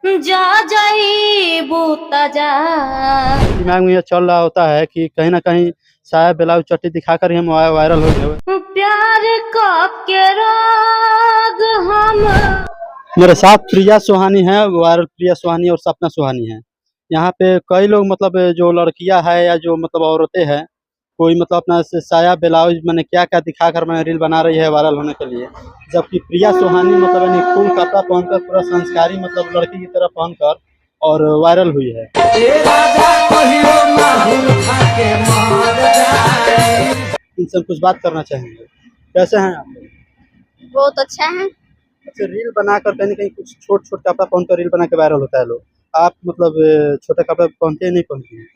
जा जाई बूता जा। दिमाग में ये चल रहा होता है कि कहीं ना कहीं साया ब्लाउज चट्टी दिखाकर ही हम वायरल हो गए। प्यार का के राग हम। मेरे साथ प्रिया सुहानी है, वायरल प्रिया सुहानी और सपना सुहानी है। यहाँ पे कई लोग मतलब जो लड़कियां है या जो मतलब औरतें हैं, कोई मतलब अपना साया ब्लाउज मैंने क्या क्या दिखाकर मैंने रील बना रही है वायरल होने के लिए। जबकि प्रिया सुहानी मतलब यानी फुल कपड़ा पहनकर पूरा संस्कारी मतलब लड़की की तरह पहनकर और वायरल हुई है। इनसे कुछ बात करना चाहेंगे। कैसे हैं आप? बहुत अच्छा है। अच्छा, रील बनाकर कहीं ना कहीं कुछ छोट छोट कपड़ा पहनकर रील बना के वायरल होता है लोग। आप मतलब छोटे कपड़े पहनते हैं नहीं पहनती हैं?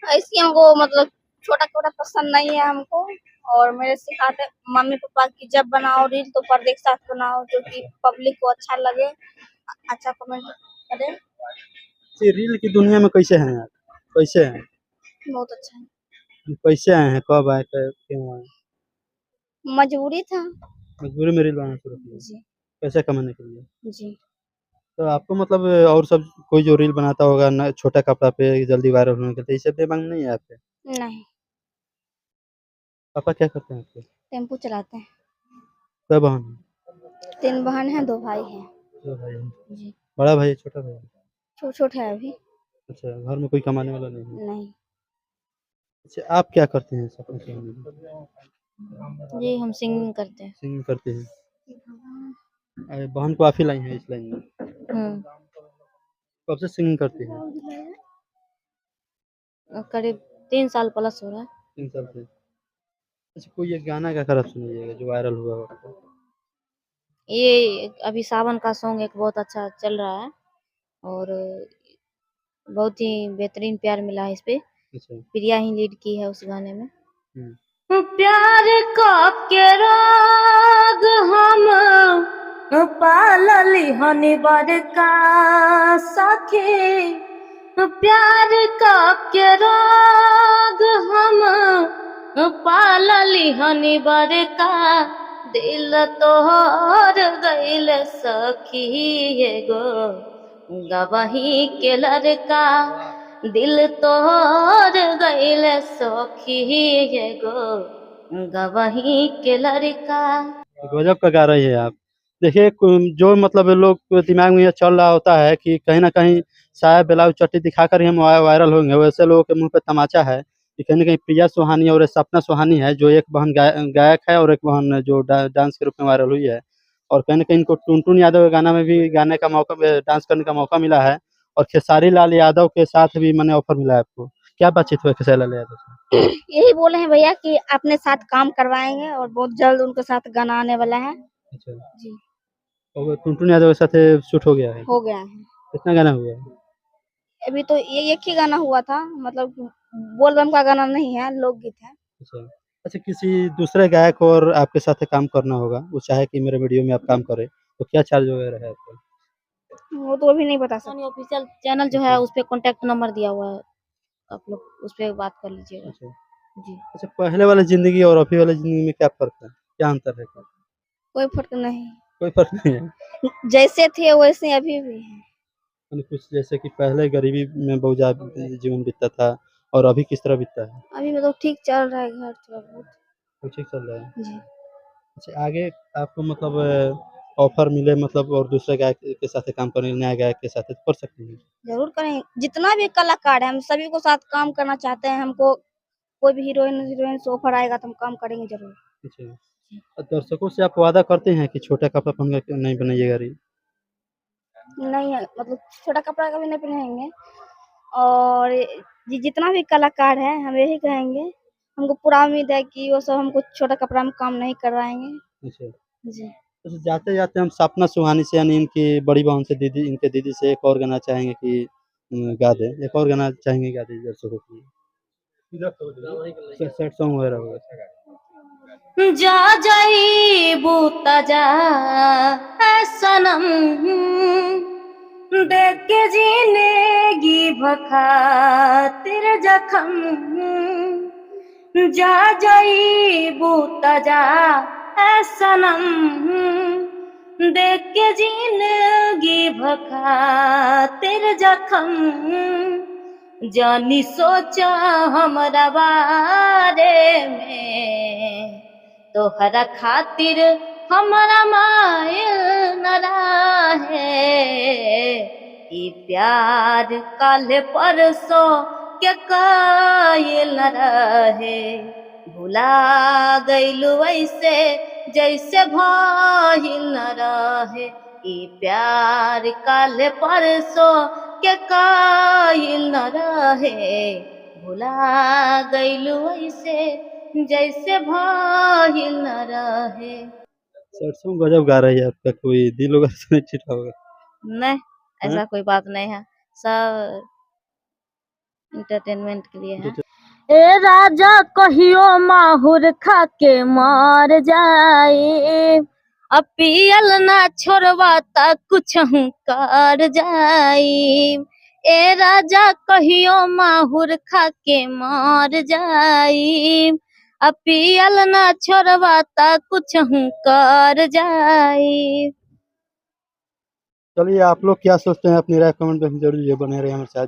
ऐसी हमको मतलब छोटा कपड़ा पसंद नहीं है हमको। और मेरे सिखाते मम्मी पापा की जब बनाओ रील तो पर्दे के साथ बनाओ जो कि पब्लिक को अच्छा लगे, अच्छा कमेंट करे। ये रील की दुनिया में कैसे हैं आप? कैसे हैं? बहुत अच्छा है। कैसे आए हैं? कब आए? क्यों आए? मजबूरी था। मजबूरी में रील बनाना शुरू किया? जी। पैसे कमाने के लिए? जी। तो आपको मतलब और सब कोई जो रील बनाता होगा ना छोटा कपड़ा पे जल्दी वायरल होने के लिए, इससे बेमांग नहीं है आपके? नहीं। पापा क्या करते हैं आपके? टेम्पू चलाते हैं। क्या बहन है? 3 बहन हैं 2 भाई हैं। दो भाई हैं। जी। बड़ा भाई है छोटा भाई है? छोट छोट है अभी। अच्छा, घर में कोई कमाने वाला नहीं है। नहीं। अच्छा, आप क्या करते हैं सपने के में? जी हम सिंगिंग करते हैं। सिंगिंग करते हैं। अरे बहन को आप ही लाई हैं इस लाइन में? कब से सिंगिंग करती हैं? करीब 3 साल प्लस हो रहा है। 3 साल से। अच्छा, कोई एक गाना गाकर आप सुनाइएगा जो वायरल हुआ हो आपका। ये अभी सावन का सॉन्ग एक बहुत अच्छा चल रहा है और बहुत ही बेहतरीन प्यार मिला है इस पे। अच्छा। प्रिया ही लीड की है उस गाने में। हुँ। प्यार का के राग हम पालली हनी बरका सखी। प्यार का के राग हम पालली हनी बरका। दिल तोहर गइल सखी एगो गवही के लड़का। दिल तोहर गइल सखी एगो गवही के लड़का। गज़ब का गा रही है आप। देखिए जो मतलब लोग के दिमाग में ये चल रहा होता है कि कहीं न कहीं साया ब्लाउज चड्डी दिखाकर ही हम वायरल होंगे, वैसे लोगों के मुँह पे तमाचा है कि कहीं न कहीं प्रिया सुहानी और सपना सुहानी है, जो एक बहन गायक है और एक बहन जो डांस के रूप में वायरल हुई है। और कहीं न कहीं इनको टुनटुन यादव के गाना में भी गाने का मौका डांस करने का मौका मिला है और खेसारी लाल यादव के साथ भी माने ऑफ़र मिला है आपको। क्या बातचीत हुआ खेसारी लाल यादव से? यही बोले हैं भैया कि अपने साथ काम करवाएंगे और बहुत जल्द उनके साथ गाना आने वाला है। अच्छा, जी। और टुनटुन यादव के साथ शूट हो गया है? हो गया है। कितना गाना हुआ है? अभी तो ये एक ही गाना हुआ था, मतलब बोल बम का गाना नहीं है, लोकगीत है। अच्छा। अच्छा, किसी दूसरे गायक और आपके साथ काम करना होगा, वो चाहे कि मेरे वीडियो में आप काम करें, तो क्या चार्ज वगैरह है आपका? वो तो अभी नहीं बता सकते। ऑफिशियल चैनल जो है अच्छा, उस पे कॉन्टैक्ट नंबर दिया हुआ है, आप लोग उस पे बात कर लीजिएगा। अच्छा। जी। अच्छा, पहले वाली ज़िंदगी और अभी वाली ज़िंदगी में क्या फ़र्क है? क्या अंतर है? कोई फर्क नहीं। कोई फ़र्क नहीं है? जैसे थे वैसे अभी भी हैं। यानी कुछ जैसे कि पहले गरीबी में बहुत ज़्यादा जीवन बीतता था और अभी किस तरह बीतता है? अभी मतलब ठीक चल रहा है घर थोड़ा बहुत। तो ठीक चल रहा है। जी। अच्छा, आगे आपको मतलब ऑफ़र मिले मतलब और दूसरे गायक के साथ काम करने नया गायक के साथ तो कर सकते हैं? ज़रूर करेंगे। जितना भी कलाकार है हम सभी को साथ काम करना चाहते हैं। हमको कोई भी हीरोइन से ऑफर आएगा तो हम काम करेंगे ज़रूर। अच्छा। दर्शकों से आप वादा करते हैं कि छोटा कपड़ा पहन कर नहीं बनाइएगा रील? नहीं है मतलब छोटा कपड़ा कभी नहीं पहनेंगे। और जितना भी कलाकार है हम यही कहेंगे, हमको पूरा उम्मीद है कि वो सब हमको छोटा कपड़ा में काम नहीं करवाएँगे। अच्छा। जी। अच्छा, जाते-जाते हम सपना सुहानी से यानी इनकी बड़ी बहन से दीदी इनके दीदी से एक और गाना चाहेंगे कि गा दें। एक और गाना चाहेंगे गा दीजिए दर्शकों के लिए। सैड सॉन्ग वगैरह होगा। जा जाई बूता जा ऐ सनम। देख के जिंदगी बखातिर जखम। जा जाई बूता जा ऐ सनम। देख के जिंदगी भखातिर जखम, जानी सोचा हमरा बारे में, तोहरा खातिर हमरा मायल न रहे, ई प्यार कल परसों के कायल न रहे, भुला गइलू ऐसे जैसे भइल न रहे, ई प्यार कल परसों के कायल न रहे, भुला गइलू ऐसे जैसे भइल न रहे। सर सॉन्ग गजब गा रही है आपका, कोई दिल होगा तो नहीं छिटा होगा। नहीं, ऐसा कोई बात नहीं है, सब इंटरटेनमेंट के लिए है। ए राजा कहियो माहुर खा के मार जाए, अब पियल ना छोड़वा ता कुछ कर जाई, ए राजा कहियो माहुर खा के मार जाई, अब पियल ना छोड़वा ता कुछ कर जाई। चलिए आप लोग क्या सोचते हैं अपनी राय कमेंट में जरूर ये बने रहे हमारे साथ।